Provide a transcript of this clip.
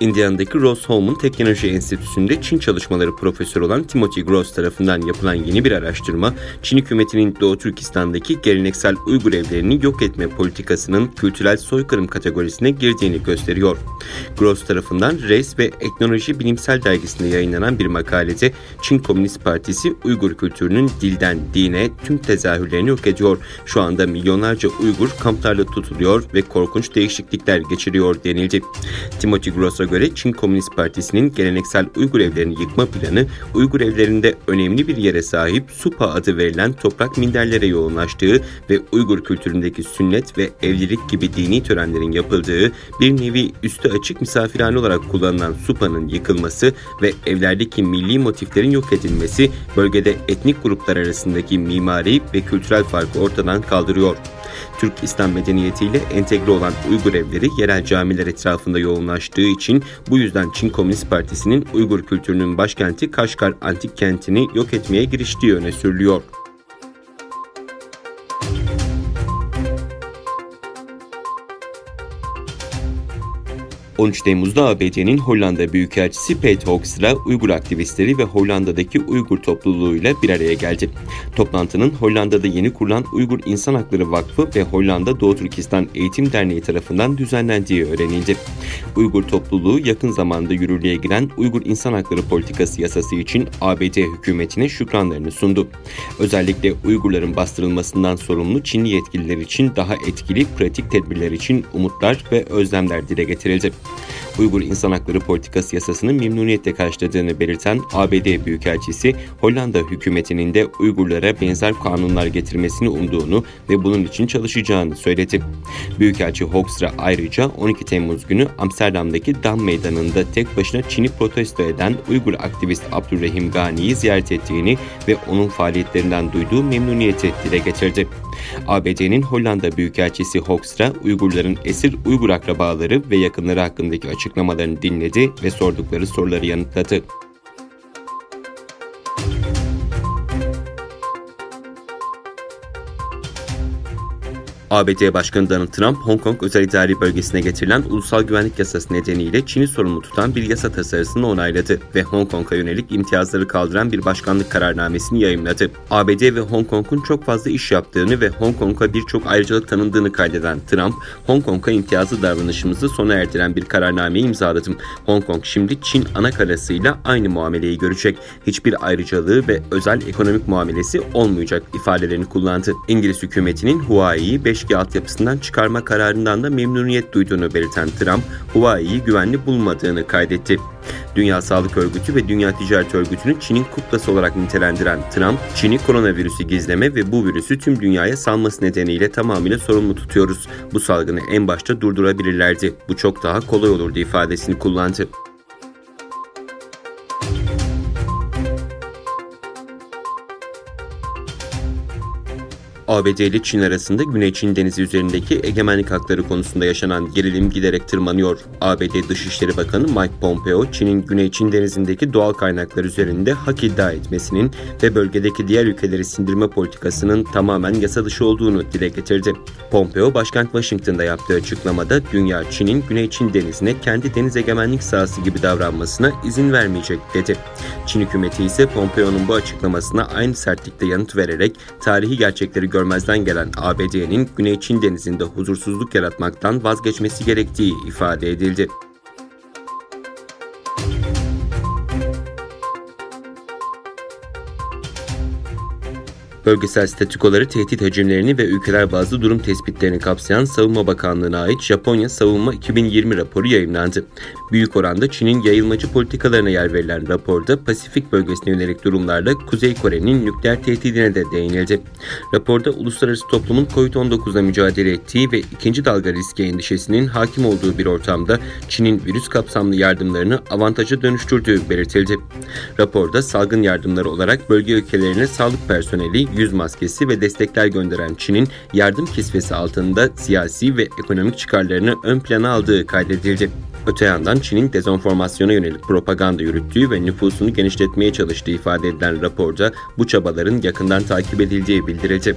Indiana'daki Rose-Hulman Teknoloji Enstitüsü'nde Çin çalışmaları profesörü olan Timothy Gross tarafından yapılan yeni bir araştırma, Çin hükümetinin Doğu Türkistan'daki geleneksel Uygur evlerini yok etme politikasının kültürel soykırım kategorisine girdiğini gösteriyor. Gross tarafından Race ve Etnoloji Bilimsel Dergisi'nde yayınlanan bir makalede Çin Komünist Partisi Uygur kültürünün dilden dine tüm tezahürlerini yok ediyor. Şu anda milyonlarca Uygur kamplarla tutuluyor ve korkunç değişiklikler geçiriyor denildi. Timothy Gross'a göre Çin Komünist Partisi'nin geleneksel Uygur evlerini yıkma planı, Uygur evlerinde önemli bir yere sahip Supa adı verilen toprak minderlere yoğunlaştığı ve Uygur kültüründeki sünnet ve evlilik gibi dini törenlerin yapıldığı bir nevi üstü açık misafirhane olarak kullanılan Supa'nın yıkılması ve evlerdeki milli motiflerin yok edilmesi bölgede etnik gruplar arasındaki mimari ve kültürel farkı ortadan kaldırıyor. Türk İslam medeniyetiyle entegre olan Uygur evleri yerel camiler etrafında yoğunlaştığı için bu yüzden Çin Komünist Partisi'nin Uygur kültürünün başkenti Kaşgar antik kentini yok etmeye giriştiği öne sürülüyor. 13 Temmuz'da ABD'nin Hollanda Büyükelçisi Piet Hoekstra, Uygur aktivistleri ve Hollanda'daki Uygur topluluğuyla bir araya geldi. Toplantının Hollanda'da yeni kurulan Uygur İnsan Hakları Vakfı ve Hollanda Doğu Türkistan Eğitim Derneği tarafından düzenlendiği öğrenildi. Uygur topluluğu yakın zamanda yürürlüğe giren Uygur İnsan Hakları Politikası yasası için ABD hükümetine şükranlarını sundu. Özellikle Uygurların bastırılmasından sorumlu Çinli yetkililer için daha etkili pratik tedbirler için umutlar ve özlemler dile getirildi. Uygur İnsan Hakları Politikası yasasının memnuniyetle karşıladığını belirten ABD Büyükelçisi, Hollanda hükümetinin de Uygurlara benzer kanunlar getirmesini umduğunu ve bunun için çalışacağını söyledi. Büyükelçi Hoekstra ayrıca 12 Temmuz günü Amsterdam'daki Dam Meydanı'nda tek başına Çin'i protesto eden Uygur aktivist Abdurrahim Gani'yi ziyaret ettiğini ve onun faaliyetlerinden duyduğu memnuniyeti dile getirdi. ABD'nin Hollanda Büyükelçisi Hoekstra, Uygurların esir Uygur akrabaları ve yakınları hakkındaki açıklamalarını dinledi ve sordukları soruları yanıtladı. ABD Başkanı Donald Trump, Hong Kong özel idari bölgesine getirilen ulusal güvenlik yasası nedeniyle Çin'i sorumlu tutan bir yasa tasarısını onayladı ve Hong Kong'a yönelik imtiyazları kaldıran bir başkanlık kararnamesini yayımladı. ABD ve Hong Kong'un çok fazla iş yaptığını ve Hong Kong'a birçok ayrıcalık tanındığını kaydeden Trump, Hong Kong'a imtiyazlı davranışımızı sona erdiren bir kararnameyi imzaladım. Hong Kong şimdi Çin anakarasıyla aynı muameleyi görecek. Hiçbir ayrıcalığı ve özel ekonomik muamelesi olmayacak ifadelerini kullandı. İngiliz hükümetinin Huawei'yi 5G altyapısından çıkarma kararından da memnuniyet duyduğunu belirten Trump, Huawei'yi güvenli bulmadığını kaydetti. Dünya Sağlık Örgütü ve Dünya Ticaret Örgütü'nü Çin'in kuklası olarak nitelendiren Trump, Çin'i koronavirüsü gizleme ve bu virüsü tüm dünyaya salması nedeniyle tamamıyla sorumlu tutuyoruz. Bu salgını en başta durdurabilirlerdi. Bu çok daha kolay olurdu ifadesini kullandı. ABD ile Çin arasında Güney Çin Denizi üzerindeki egemenlik hakları konusunda yaşanan gerilim giderek tırmanıyor. ABD Dışişleri Bakanı Mike Pompeo, Çin'in Güney Çin Denizi'ndeki doğal kaynaklar üzerinde hak iddia etmesinin ve bölgedeki diğer ülkeleri sindirme politikasının tamamen yasa dışı olduğunu dile getirdi. Pompeo, başkent Washington'da yaptığı açıklamada dünya Çin'in Güney Çin Denizi'ne kendi deniz egemenlik sahası gibi davranmasına izin vermeyecek dedi. Çin hükümeti ise Pompeo'nun bu açıklamasına aynı sertlikte yanıt vererek tarihi gerçekleri görmezden gelen ABD'nin Güney Çin Denizi'nde huzursuzluk yaratmaktan vazgeçmesi gerektiği ifade edildi. Bölgesel statükoları, tehdit hacimlerini ve ülkeler bazlı durum tespitlerini kapsayan Savunma Bakanlığı'na ait Japonya Savunma 2020 raporu yayımlandı. Büyük oranda Çin'in yayılmacı politikalarına yer verilen raporda Pasifik bölgesine yönelik durumlarda Kuzey Kore'nin nükleer tehdidine de değinildi. Raporda uluslararası toplumun COVID-19'la mücadele ettiği ve ikinci dalga riski endişesinin hakim olduğu bir ortamda Çin'in virüs kapsamlı yardımlarını avantaja dönüştürdüğü belirtildi. Raporda salgın yardımları olarak bölge ülkelerine sağlık personeli, yüz maskesi ve destekler gönderen Çin'in yardım kisvesi altında siyasi ve ekonomik çıkarlarını ön plana aldığı kaydedildi. Öte yandan Çin'in dezenformasyona yönelik propaganda yürüttüğü ve nüfusunu genişletmeye çalıştığı ifade edilen raporda bu çabaların yakından takip edildiği bildirildi.